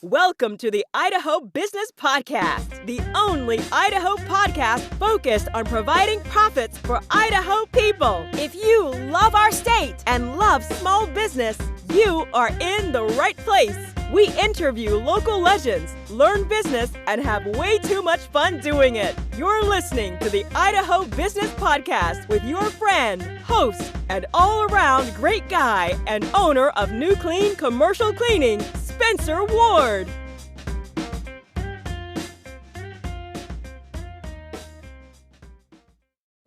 Welcome to the Idaho Business Podcast, the only Idaho podcast focused on providing profits for Idaho people. If you love our state and love small business, you are in the right place. We interview local legends, learn business, and have way too much fun doing it. You're listening to the Idaho Business Podcast with your friend, host, and all-around great guy and owner of New Clean Commercial Cleaning, Spencer Ward.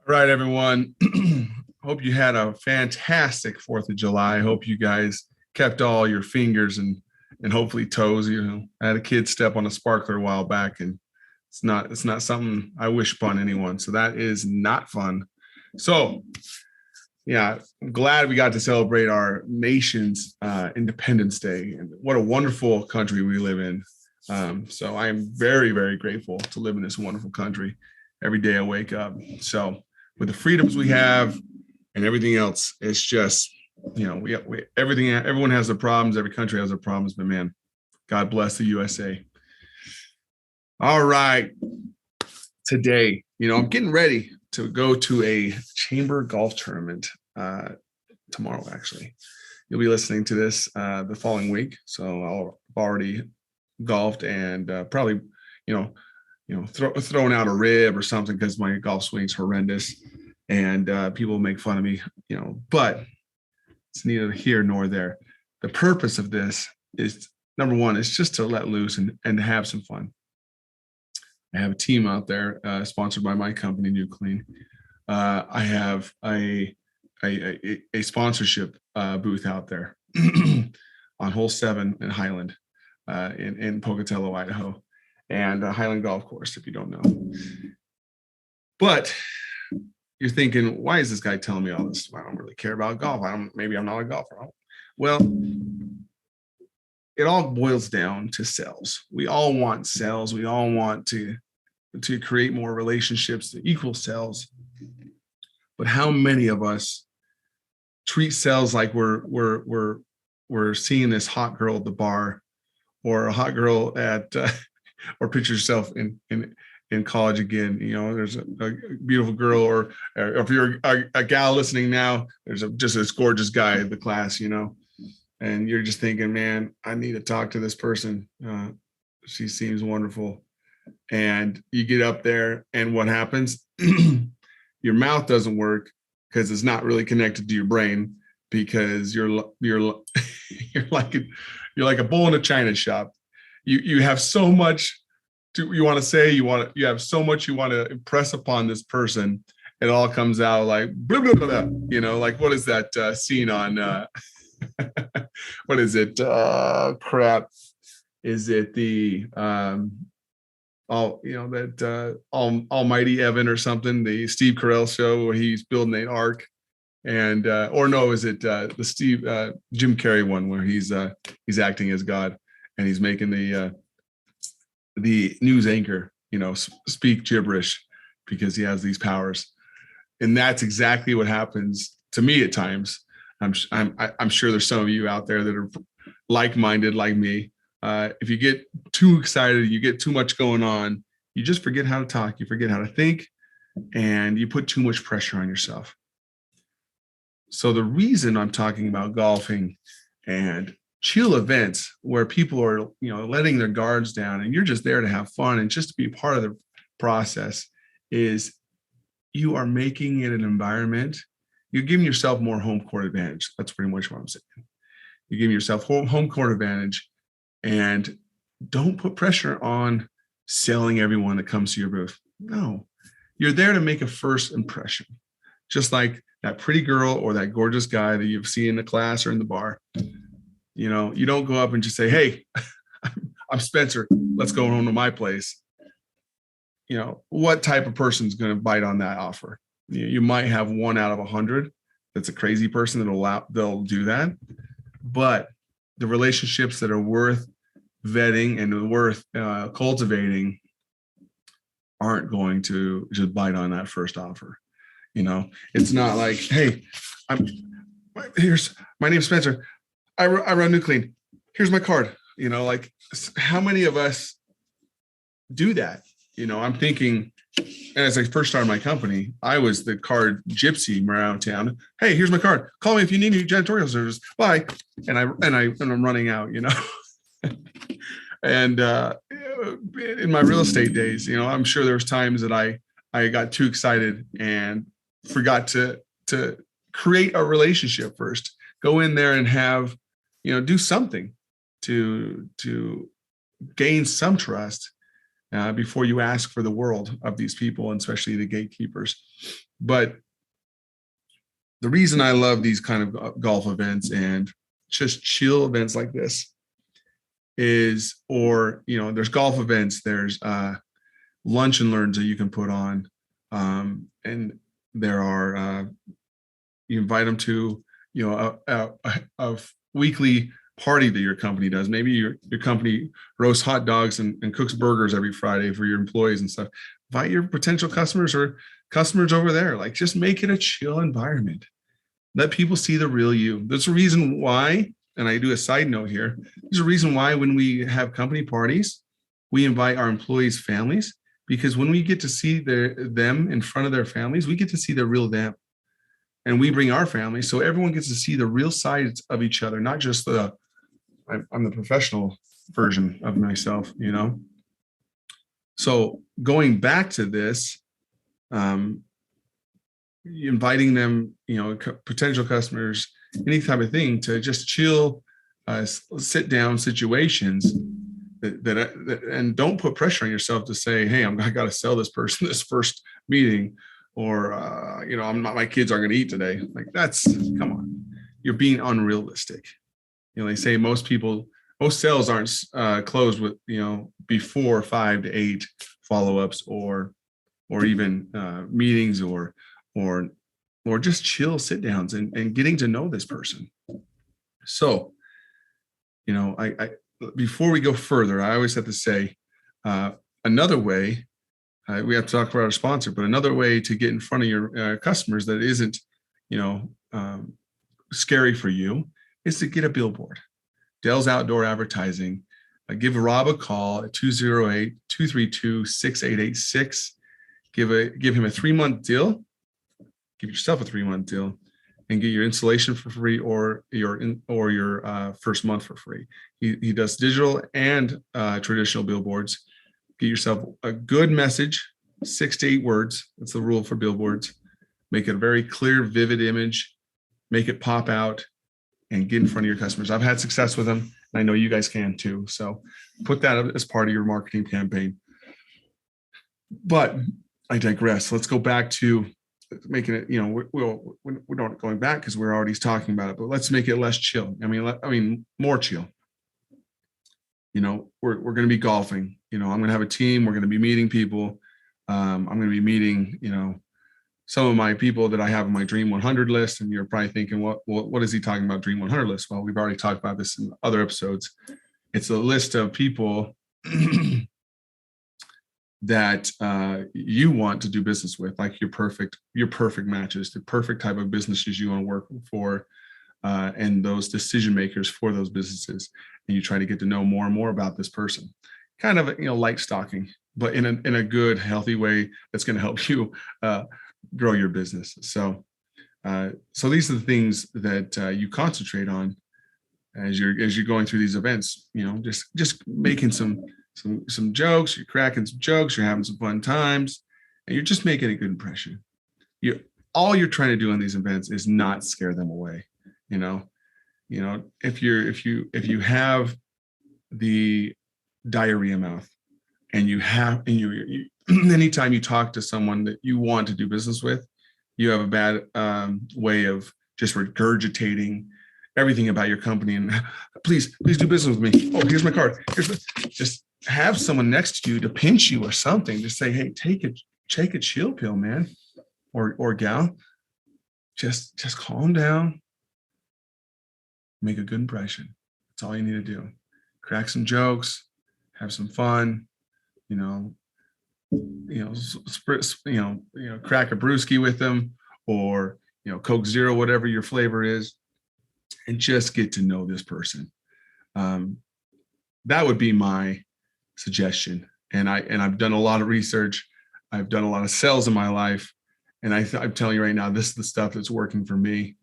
All right, everyone. Hope you had a fantastic 4th of July. Hope you guys kept all your fingers and hopefully toes. I had a kid step on a sparkler a while back, and it's not something I wish upon anyone. So that is not fun. So yeah, I'm glad we got to celebrate our nation's Independence Day, and what a wonderful country we live in. So I am very, very grateful to live in this wonderful country. Every day I wake up. So with the freedoms we have and everything else, it's just, everyone has their problems. Every country has their problems, but man, God bless the USA. All right. Today, I'm getting ready to go to a chamber golf tournament tomorrow, actually. You'll be listening to this the following week. So I've already golfed and probably, throwing out a rib or something because my golf swing's horrendous, and people make fun of me, but it's neither here nor there. The purpose of this is, number one, is just to let loose and have some fun. I have a team out there sponsored by my company, New Clean. I have a sponsorship booth out there on hole 7 in Highland, in Pocatello, Idaho, and Highland Golf Course, if you don't know. But you're thinking, why is this guy telling me all this? I don't really care about golf. Maybe I'm not a golfer. Well, it all boils down to sales. We all want sales. We all want to create more relationships to equal sales. But how many of us treat sales like we're seeing this hot girl at the bar, or a hot girl at or picture yourself in college again. There's a beautiful girl, or if you're a gal listening now, there's just this gorgeous guy in the class, and you're just thinking, man, I need to talk to this person. She seems wonderful. And you get up there, and what happens? Your mouth doesn't work because it's not really connected to your brain, because you're like a bull in a china shop. You have so much you want to say, you have so much you want to impress upon this person. It all comes out like blah, blah, blah, blah. Like, what is that scene on what is it? Crap. Is it the Almighty Evan or something, the Steve Carell show where he's building an ark? And or no, is it the Jim Carrey one where he's acting as God, and he's making the news anchor, speak gibberish because he has these powers. And that's exactly what happens to me at times. I'm sure there's some of you out there that are like-minded like me. If you get too excited, you get too much going on, you just forget how to talk, you forget how to think, and you put too much pressure on yourself. So the reason I'm talking about golfing and chill events where people are, letting their guards down and you're just there to have fun and just to be a part of the process is you are making it an environment. You're giving yourself more home court advantage. That's pretty much what I'm saying. You're giving yourself home court advantage, and don't put pressure on selling everyone that comes to your booth. No, you're there to make a first impression. Just like that pretty girl or that gorgeous guy that you've seen in the class or in the bar. You don't go up and just say, hey, I'm Spencer, let's go home to my place. What type of person is going to bite on that offer? You might have 1 out of 100 that's a crazy person they'll do that. But the relationships that are worth vetting and worth cultivating aren't going to just bite on that first offer. It's not like, hey, my name's Spencer. I run New Clean. Here's my card. like how many of us do that? I'm thinking, as I first started my company, I was the card gypsy around town. Hey, here's my card. Call me if you need any janitorial service. Bye. And I'm running out, And in my real estate days, I'm sure there was times that I got too excited and forgot to create a relationship first. Go in there and have, do something to gain some trust before you ask for the world of these people, and especially the gatekeepers. But the reason I love these kind of golf events and just chill events like this is, there's golf events, there's lunch and learns that you can put on, and there are you invite them to a weekly party that your company does. Maybe your company roasts hot dogs and cooks burgers every Friday for your employees and stuff. Invite your potential customers or customers over there. Like, just make it a chill environment. Let people see the real you. There's a reason why, and I do a side note here, there's a reason why when we have company parties, we invite our employees' families, because when we get to see them in front of their families, we get to see the real them. And we bring our family, so everyone gets to see the real sides of each other, not just I'm the professional version of myself, So going back to this, inviting them, potential customers, any type of thing, to just chill, sit down situations that and don't put pressure on yourself to say, hey, I got to sell this person this first meeting, or my kids aren't going to eat today. Like, come on, you're being unrealistic. They say most sales aren't closed with before 5 to 8 follow-ups or even meetings or just chill sit downs and getting to know this person. So, I before we go further, I always have to say another way. We have to talk about our sponsor, but another way to get in front of your customers that isn't, scary for you is to get a billboard. Dell's Outdoor Advertising. Give Rob a call at 208-232-6886. Give him a 3-month deal. Give yourself a 3-month deal, and get your installation for free or your first month for free. He does digital and traditional billboards. Get yourself a good message, 6 to 8 words. That's the rule for billboards. Make it a very clear, vivid image. Make it pop out and get in front of your customers. I've had success with them, and I know you guys can too. So put that as part of your marketing campaign. But I digress. Let's go back to making it, we're not going back because we're already talking about it, but let's make it less chill. I mean, more chill. We're going to be golfing. I'm going to have a team. We're going to be meeting people. I'm going to be meeting, some of my people that I have on my Dream 100 list. And you're probably thinking, what is he talking about, Dream 100 list? Well, we've already talked about this in other episodes. It's a list of people that you want to do business with, like your perfect matches, the perfect type of businesses you want to work for, and those decision makers for those businesses. And you try to get to know more and more about this person, kind of, light stalking, but in a good, healthy way that's going to help you grow your business. So these are the things that you concentrate on as you're going through these events. Just making some jokes, you're cracking some jokes, you're having some fun times, and you're just making a good impression. All you're trying to do in these events is not scare them away. If you have the diarrhea mouth, and you anytime you talk to someone that you want to do business with, you have a bad way of just regurgitating everything about your company and please do business with me. Oh, here's my card. Just have someone next to you to pinch you or something. Just say, hey, take a chill pill, man, or gal. Just calm down. Make a good impression. That's all you need to do. Crack some jokes, have some fun. Crack a brewski with them, or Coke Zero, whatever your flavor is, and just get to know this person. that would be my suggestion. And I've done a lot of research. I've done a lot of sales in my life. And I'm telling you right now, this is the stuff that's working for me.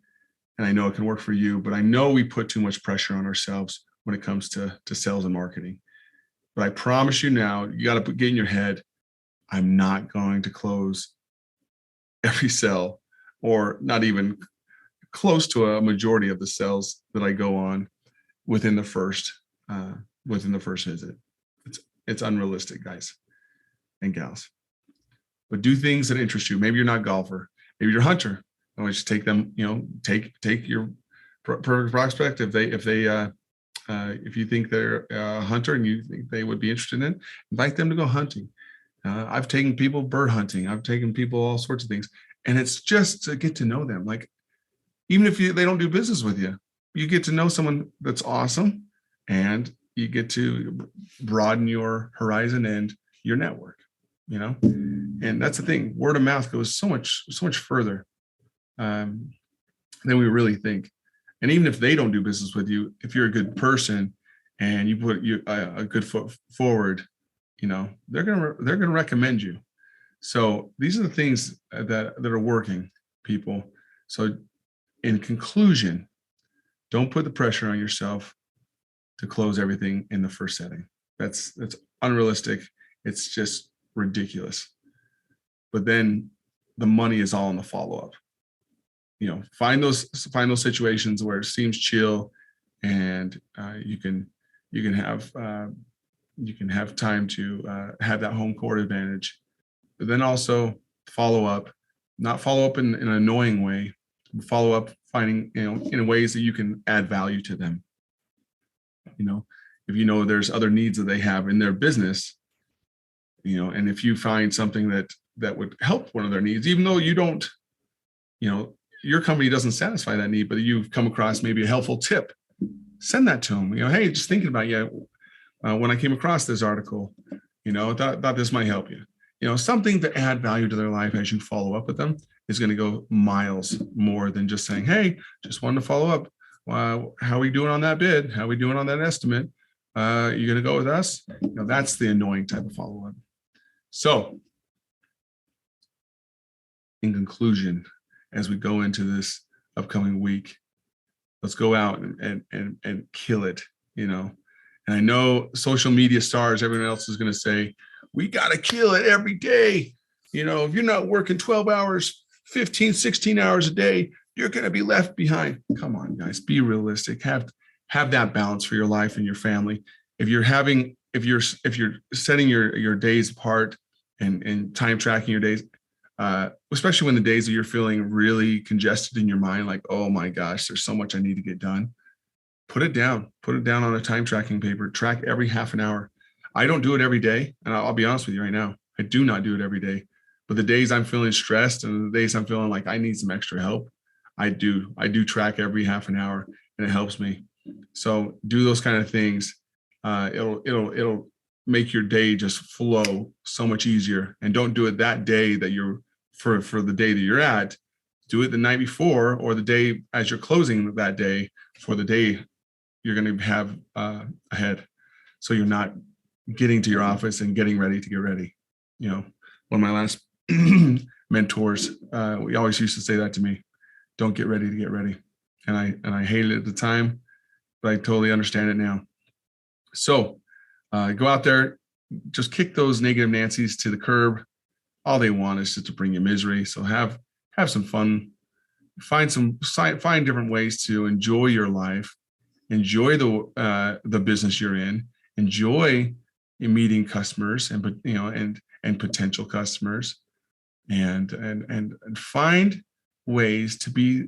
And I know it can work for you, but I know we put too much pressure on ourselves when it comes to sales and marketing. But I promise you now, you got to get in your head, I'm not going to close every sale, or not even close to a majority of the sales that I go on within the first visit. It's unrealistic, guys and gals. But do things that interest you. Maybe you're not a golfer. Maybe you're a hunter. I want you to take them. Take your prospect if you think they're a hunter and you think they would be interested in, invite them to go hunting. I've taken people bird hunting. I've taken people all sorts of things, and it's just to get to know them. Like, even if they don't do business with you, you get to know someone that's awesome, and you get to broaden your horizon and your network. And that's the thing. Word of mouth goes so much further than we really think. And even if they don't do business with you, if you're a good person and you put a good foot forward, they're gonna recommend you. So these are the things that are working, people. So in conclusion, don't put the pressure on yourself to close everything in the first setting. That's unrealistic. It's just ridiculous. But then the money is all in the follow-up. Find those situations where it seems chill, and you can have time to have that home court advantage. But then also follow up, not follow up in an annoying way. Follow up finding in ways that you can add value to them. If there's other needs that they have in their business, and if you find something that would help one of their needs, even though you don't, your company doesn't satisfy that need, but you've come across maybe a helpful tip, send that to them. Hey, just thinking about you. When I came across this article, thought this might help you. Something to add value to their life as you follow up with them is going to go miles more than just saying, hey, just wanted to follow up. How are we doing on that bid? How are we doing on that estimate? You going to go with us? That's the annoying type of follow-up. So in conclusion, as we go into this upcoming week, let's go out and kill it, And I know social media stars, everyone else is going to say, we got to kill it every day. If you're not working 12 hours, 15, 16 hours a day, you're going to be left behind. Come on, guys, be realistic. Have that balance for your life and your family. If you're setting your days apart and time tracking your days, especially when the days that you're feeling really congested in your mind, like, oh my gosh, there's so much I need to get done. Put it down on a time tracking paper, track every half an hour. I don't do it every day. And I'll be honest with you right now, I do not do it every day, but the days I'm feeling stressed and the days I'm feeling like I need some extra help, I do track every half an hour, and it helps me. So do those kind of things. It'll make your day just flow so much easier. And don't do it that day that you're for the day that you're at. Do it the night before, or the day as you're closing that day for the day you're going to have ahead. So you're not getting to your office and getting ready to get ready. One of my last mentors, we always used to say that to me: don't get ready to get ready. And I hated it at the time, but I totally understand it now. So go out there, just kick those negative Nancy's to the curb. All they want is just to bring you misery. So have some fun, find different ways to enjoy your life, enjoy the business you're in, enjoy meeting customers and potential customers, and find ways to be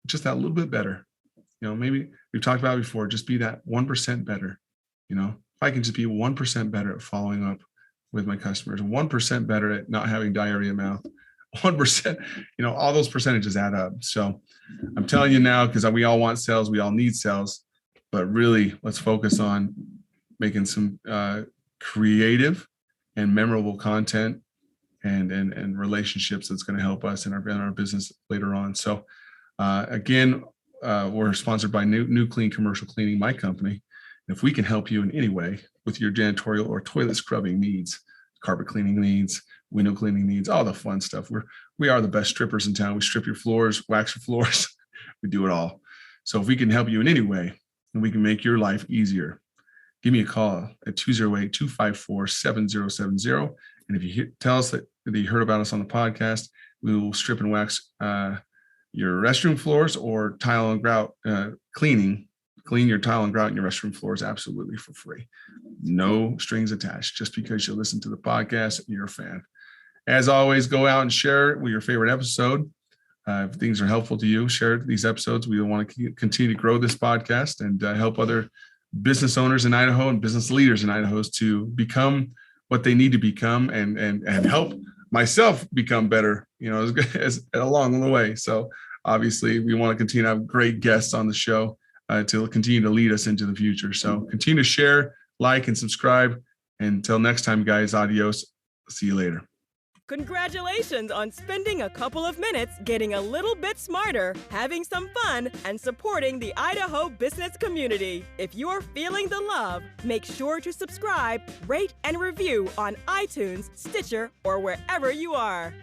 just that little bit better. Maybe we've talked about it before, just be that 1% better. If I can just be 1% better at following up with my customers, 1% better at not having diarrhea mouth, 1%, all those percentages add up. So I'm telling you now, because we all want sales, we all need sales, but really let's focus on making some creative and memorable content and relationships that's going to help us in our business later on. So again, we're sponsored by New Clean Commercial Cleaning, my company. If we can help you in any way with your janitorial or toilet scrubbing needs, carpet cleaning needs, window cleaning needs, all the fun stuff. We are the best strippers in town. We strip your floors, wax your floors. We do it all. So if we can help you in any way and we can make your life easier, give me a call at 208-254-7070. And if you tell us that you heard about us on the podcast, we will strip and wax your restroom floors or tile and grout clean your tile and grout in your restroom floors absolutely for free. No strings attached, just because you listen to the podcast and you're a fan. As always, go out and share with your favorite episode. If things are helpful to you, share these episodes. We want to continue to grow this podcast and help other business owners in Idaho and business leaders in Idaho to become what they need to become and help myself become better, as along the way. So obviously we want to continue to have great guests on the show to continue to lead us into the future. So continue to share, like, and subscribe. Until next time, guys, adios. See you later. Congratulations on spending a couple of minutes getting a little bit smarter, having some fun, and supporting the Idaho business community. If you're feeling the love, make sure to subscribe, rate, and review on iTunes, Stitcher, or wherever you are.